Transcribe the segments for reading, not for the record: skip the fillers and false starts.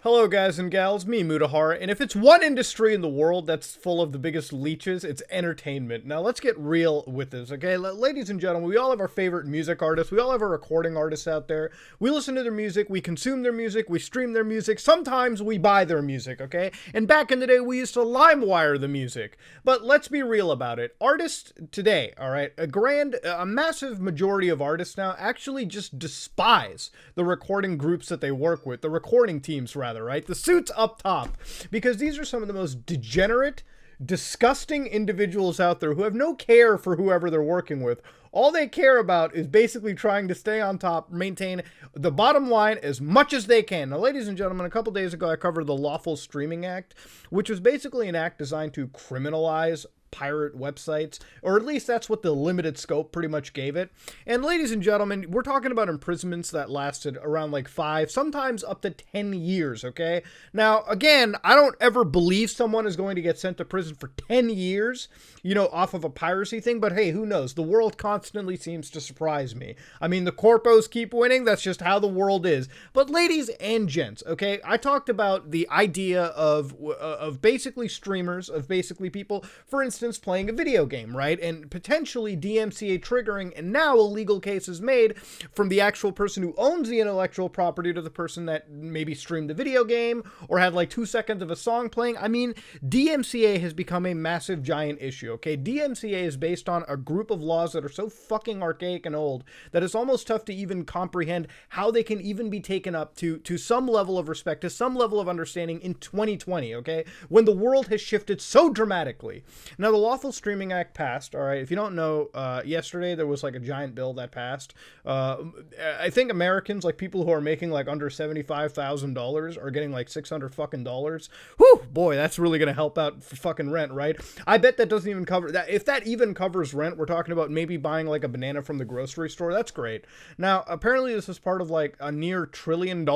Hello guys and gals, me Mutahar, and if it's one industry in the world that's full of the biggest leeches, it's entertainment. Now let's get real with this, okay? Ladies and gentlemen, we all have our favorite music artists, we all have our recording artists out there. We listen to their music, we consume their music, we stream their music, sometimes we buy their music, okay? And back in the day, we used to LimeWire the music. But let's be real about it. Artists today, alright, a massive majority of artists now actually just despise the recording groups that they work with, the recording teams rather, right? The suits up top, because these are some of the most degenerate, disgusting individuals out there who have no care for whoever they're working with. All they care about is basically trying to stay on top, maintain the bottom line as much as they can. Now, ladies and gentlemen, a couple days ago, I covered the Lawful Streaming Act, which was basically an act designed to criminalize pirate websites, or at least that's what the limited scope pretty much gave it. And ladies and gentlemen, we're talking about imprisonments that lasted around like 5, sometimes up to 10 years, okay? Now, again, I don't ever believe someone is going to get sent to prison for 10 years, you know, off of a piracy thing, but hey, who knows? The world constantly seems to surprise me. I mean, the corpos keep winning, that's just how the world is. But ladies and gents, okay, I talked about the idea of basically streamers, of basically people, for instance, playing a video game, right? And potentially DMCA triggering, and now a legal case is made from the actual person who owns the intellectual property to the person that maybe streamed the video game or had like 2 seconds of a song playing. I mean, DMCA has become a massive giant issue, okay? DMCA is based on a group of laws that are so fucking archaic and old that it's almost tough to even comprehend how they can even be taken up to some level of respect, to some level of understanding in 2020, okay? When the world has shifted so dramatically. Now, the Lawful Streaming Act passed, all right? If you don't know, yesterday there was like a giant bill that passed. I think Americans, like people who are making like under $75,000 are getting like $600 fucking dollars. Whew, boy, that's really going to help out for fucking rent, right? I bet that doesn't even cover that. If that even covers rent, we're talking about maybe buying like a banana from the grocery store. That's great. Now, apparently this is part of like a near $1 trillion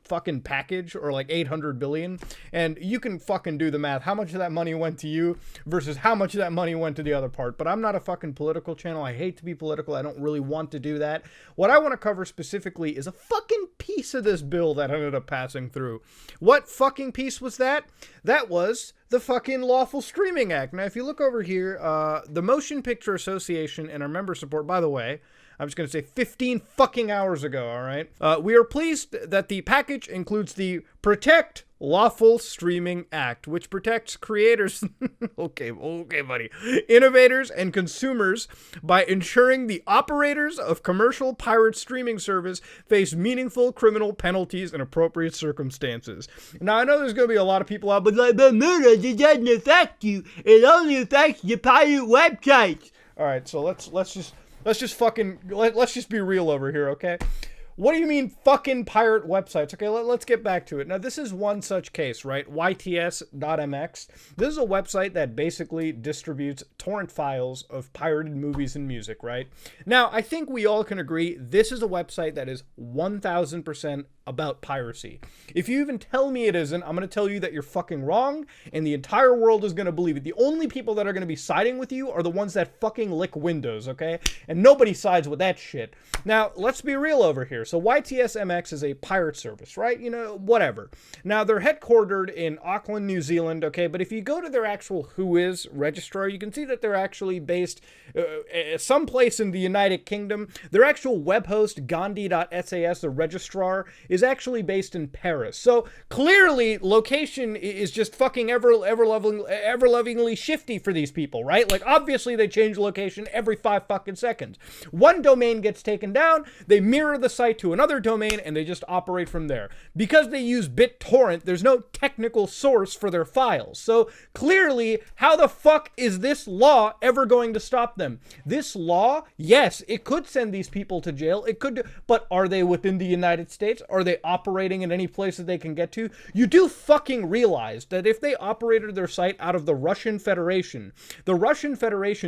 fucking package, or like 800 billion, and you can fucking do the math. How much of that money went to you versus how much of that money went to the other part? But I'm not a fucking political channel. I hate to be political. I don't really want to do that. What I want to cover specifically is a fucking piece of this bill that ended up passing through. What fucking piece was that? That was the fucking Lawful Streaming Act. Now, if you look over here, the Motion Picture Association and our member support, by the way, I'm just going to say 15 fucking hours ago, all right? We are pleased that the package includes the Protect Lawful Streaming Act, which protects creators, okay, buddy, innovators and consumers by ensuring the operators of commercial pirate streaming service face meaningful criminal penalties in appropriate circumstances. Now, I know there's going to be a lot of people out, but like, but Muda, it doesn't affect you. It only affects the pirate websites. All right, so let's just be real over here, okay? What do you mean fucking pirate websites? Okay, let's get back to it. Now, this is one such case, right? YTS.mx. This is a website that basically distributes torrent files of pirated movies and music, right? Now, I think we all can agree this is a website that is 1000% about piracy. If you even tell me it isn't, I'm going to tell you that you're fucking wrong, and the entire world is going to believe it. The only people that are going to be siding with you are the ones that fucking lick Windows, okay? And nobody sides with that shit. Now, let's be real over here. So YTSMX is a pirate service, right? You know, whatever. Now, they're headquartered in Auckland, New Zealand, okay? But if you go to their actual Whois registrar, you can see that they're actually based someplace in the United Kingdom. Their actual web host, Gandhi.sas, the registrar, is actually based in Paris. So clearly, location is just fucking ever-lovingly shifty for these people, right? Like, obviously, they change location every 5 fucking seconds. One domain gets taken down, they mirror the site to another domain, and they just operate from there. Because they use BitTorrent, there's no technical source for their files. So clearly, how the fuck is this law ever going to stop them? This law, yes, it could send these people to jail. It could, but are they within the United States? Are they operating in any place that they can get to? You do fucking realize that if they operated their site out of the Russian Federation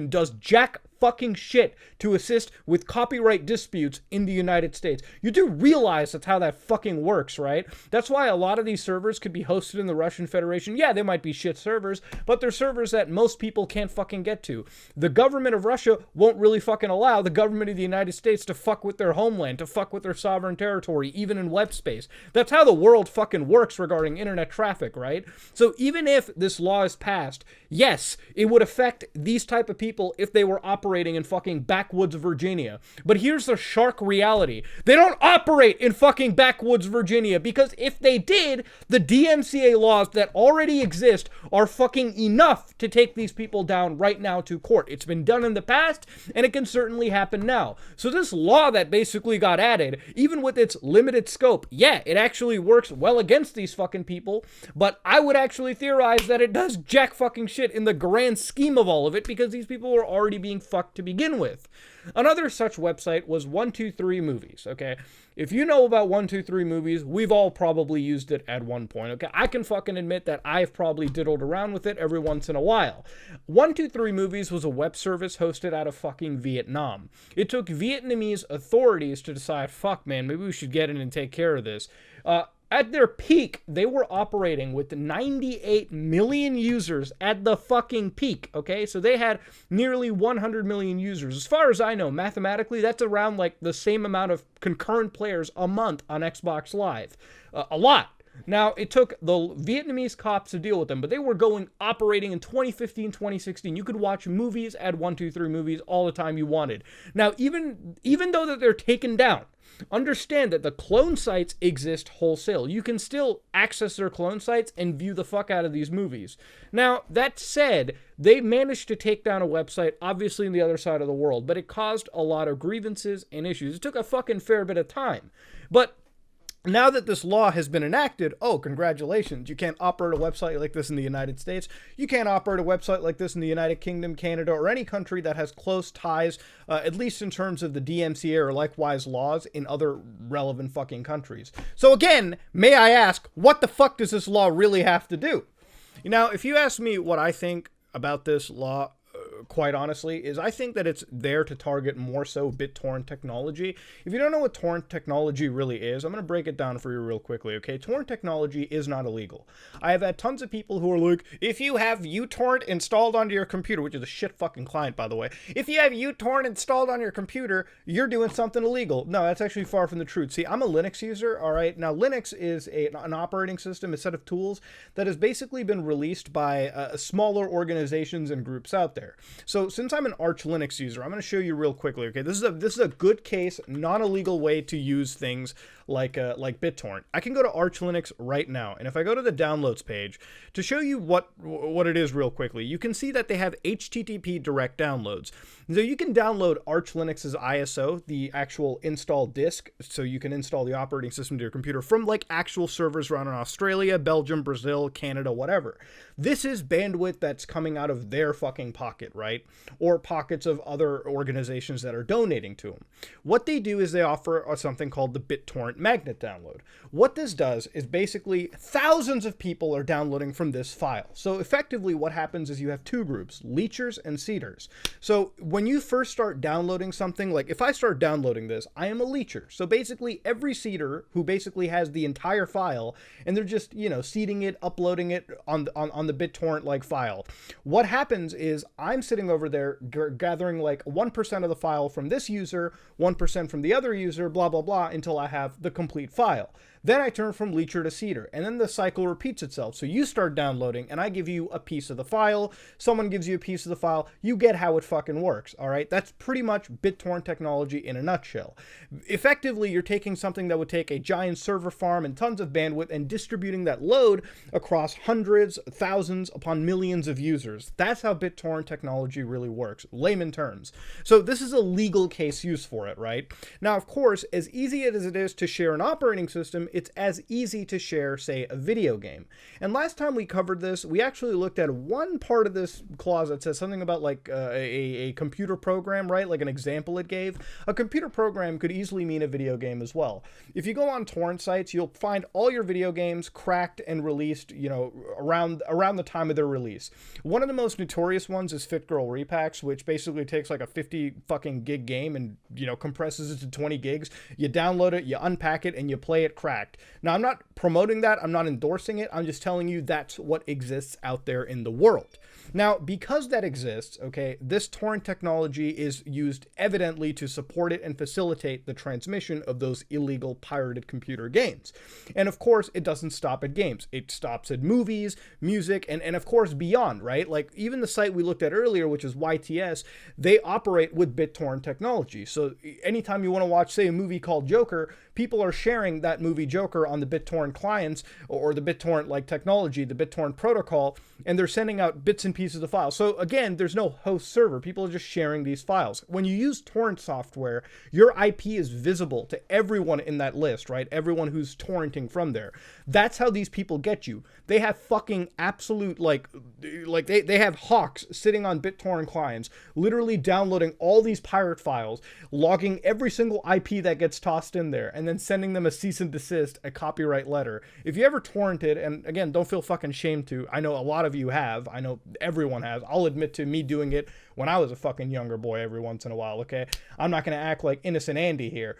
does jack fucking shit to assist with copyright disputes in the United States. You do realize that's how that fucking works, right? That's why a lot of these servers could be hosted in the Russian Federation. Yeah, they might be shit servers, but they're servers that most people can't fucking get to. The government of Russia won't really fucking allow the government of the United States to fuck with their homeland, to fuck with their sovereign territory, even in web space. That's how the world fucking works regarding internet traffic, right? So even if this law is passed, yes, it would affect these type of people if they were operating in fucking backwoods Virginia. But here's the shark reality. They don't operate in fucking backwoods Virginia, because if they did, the DMCA laws that already exist are fucking enough to take these people down right now to court. It's been done in the past, and it can certainly happen now. So this law that basically got added, even with its limited scope, yeah, it actually works well against these fucking people, but I would actually theorize that it does jack fucking shit in the grand scheme of all of it, because these people are already being fucked to begin with. Another such website was 123 Movies, okay? If you know about 123 Movies, we've all probably used it at one point, okay? I can fucking admit that I've probably diddled around with it every once in a while. 123 Movies was a web service hosted out of fucking Vietnam. It took Vietnamese authorities to decide, fuck man, maybe we should get in and take care of this. At their peak, they were operating with 98 million users at the fucking peak, okay? So they had nearly 100 million users. As far as I know, mathematically, that's around like the same amount of concurrent players a month on Xbox Live. A lot. Now, it took the Vietnamese cops to deal with them, but they were operating in 2015, 2016. You could watch movies at 123 Movies all the time you wanted. Now, even though that they're taken down, understand that the clone sites exist wholesale. You can still access their clone sites and view the fuck out of these movies. Now, that said, they managed to take down a website, obviously on the other side of the world, but it caused a lot of grievances and issues. It took a fucking fair bit of time. But now that this law has been enacted, oh, congratulations. You can't operate a website like this in the United States. You can't operate a website like this in the United Kingdom, Canada, or any country that has close ties, at least in terms of the DMCA or likewise laws in other relevant fucking countries. So again, may I ask, what the fuck does this law really have to do? Now, if you ask me what I think about this law, quite honestly, is I think that it's there to target more so BitTorrent technology. If you don't know what torrent technology really is, I'm going to break it down for you real quickly, okay? Torrent technology is not illegal. I have had tons of people who are like, if you have uTorrent installed onto your computer, which is a shit fucking client, by the way, if you have uTorrent installed on your computer, you're doing something illegal. No, that's actually far from the truth. See, I'm a Linux user, all right? Now, Linux is an operating system, a set of tools that has basically been released by smaller organizations and groups out there. So since I'm an Arch Linux user, I'm going to show you real quickly, okay? This is a good case, non-illegal way to use things like BitTorrent. I can go to Arch Linux right now, and if I go to the downloads page, to show you what it is real quickly, you can see that they have HTTP direct downloads. So you can download Arch Linux's ISO, the actual install disk, so you can install the operating system to your computer from like actual servers around in Australia, Belgium, Brazil, Canada, whatever. This is bandwidth that's coming out of their fucking pocket, right? Or pockets of other organizations that are donating to them. What they do is they offer something called the BitTorrent Magnet download. What this does is basically thousands of people are downloading from this file. So effectively what happens is you have two groups, leechers and seeders. So when you first start downloading something, like if I start downloading this, I am a leecher. So basically every seeder who basically has the entire file and they're just, seeding it, uploading it on the BitTorrent like file. What happens is I'm sitting over there gathering like 1% of the file from this user, 1% from the other user, blah, blah, blah, until I have the complete file. Then I turn from leecher to seeder, and then the cycle repeats itself. So you start downloading, and I give you a piece of the file, someone gives you a piece of the file, you get how it fucking works, all right? That's pretty much BitTorrent technology in a nutshell. Effectively, you're taking something that would take a giant server farm and tons of bandwidth and distributing that load across hundreds, thousands, upon millions of users. That's how BitTorrent technology really works, layman terms. So this is a legal case use for it, right? Now, of course, as easy as it is to share an operating system, it's as easy to share, say, a video game. And last time we covered this, we actually looked at one part of this clause that says something about like a computer program, right? Like an example it gave. A computer program could easily mean a video game as well. If you go on torrent sites, you'll find all your video games cracked and released, you know, around the time of their release. One of the most notorious ones is Fit Girl Repacks, which basically takes like a 50 fucking gig game and, you know, compresses it to 20 gigs. You download it, you unpack it, and you play it cracked. Now, I'm not promoting that. I'm not endorsing it. I'm just telling you that's what exists out there in the world. Now, because that exists, okay, this torrent technology is used evidently to support it and facilitate the transmission of those illegal pirated computer games. And of course, it doesn't stop at games. It stops at movies, music, and of course beyond, right? Like even the site we looked at earlier, which is YTS, they operate with BitTorrent technology. So anytime you want to watch, say, a movie called Joker, people are sharing that movie Joker on the BitTorrent clients or the BitTorrent like technology, the BitTorrent protocol, and they're sending out bits and pieces of files. So again, there's no host server. People are just sharing these files. When you use torrent software, your IP is visible to everyone in that list, right? Everyone who's torrenting from there. That's how these people get you. They have fucking absolute, like they have hawks sitting on BitTorrent clients, literally downloading all these pirate files, logging every single IP that gets tossed in there, and then sending them a cease and desist, a copyright letter. If you ever torrented, and again, don't feel fucking shamed to, I know a lot of you have, I know everyone has, I'll admit to me doing it when I was a fucking younger boy every once in a while, okay? I'm not going to act like innocent Andy here.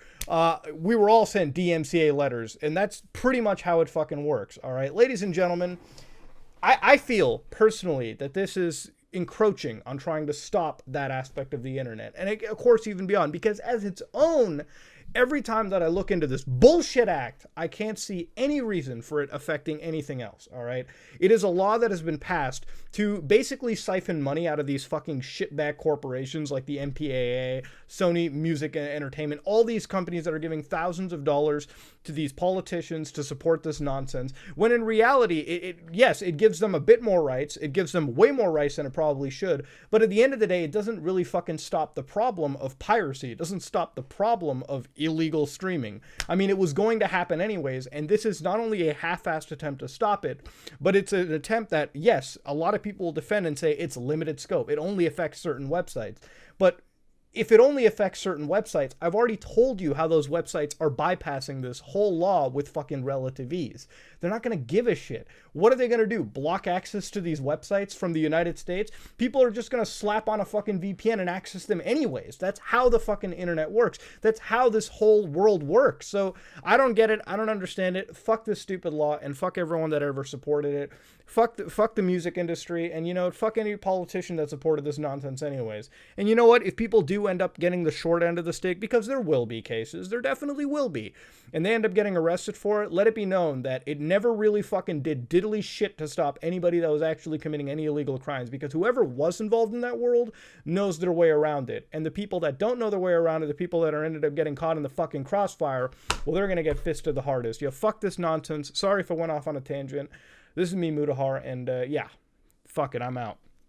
We were all sent DMCA letters, and that's pretty much how it fucking works, all right? Ladies and gentlemen, I feel personally that this is encroaching on trying to stop that aspect of the internet, and of course even beyond, because as its own, every time that I look into this bullshit act, I can't see any reason for it affecting anything else, all right? It is a law that has been passed to basically siphon money out of these fucking shitbag corporations like the MPAA, Sony Music and Entertainment, all these companies that are giving thousands of dollars to these politicians to support this nonsense, when in reality, yes, it gives them a bit more rights, it gives them way more rights than it probably should, but at the end of the day, it doesn't really fucking stop the problem of piracy, it doesn't stop the problem of illegal streaming. I mean, it was going to happen anyways, and this is not only a half-assed attempt to stop it, but it's an attempt that, yes, a lot of people will defend and say it's limited scope, it only affects certain websites, but if it only affects certain websites, I've already told you how those websites are bypassing this whole law with fucking relative ease. They're not going to give a shit. What are they going to do? Block access to these websites from the United States? People are just going to slap on a fucking VPN and access them anyways. That's how the fucking internet works. That's how this whole world works. So I don't get it. I don't understand it. Fuck this stupid law and fuck everyone that ever supported it. Fuck the music industry, and you know, fuck any politician that supported this nonsense anyways. And you know what? If people do end up getting the short end of the stick, because there will be cases, there definitely will be, and they end up getting arrested for it, let it be known that it never really fucking did diddly shit to stop anybody that was actually committing any illegal crimes, because whoever was involved in that world knows their way around it. And the people that don't know their way around it, the people that are ended up getting caught in the fucking crossfire, well, they're gonna get fisted the hardest. Fuck this nonsense. Sorry if I went off on a tangent. This is me, Mudahar, and yeah, fuck it, I'm out.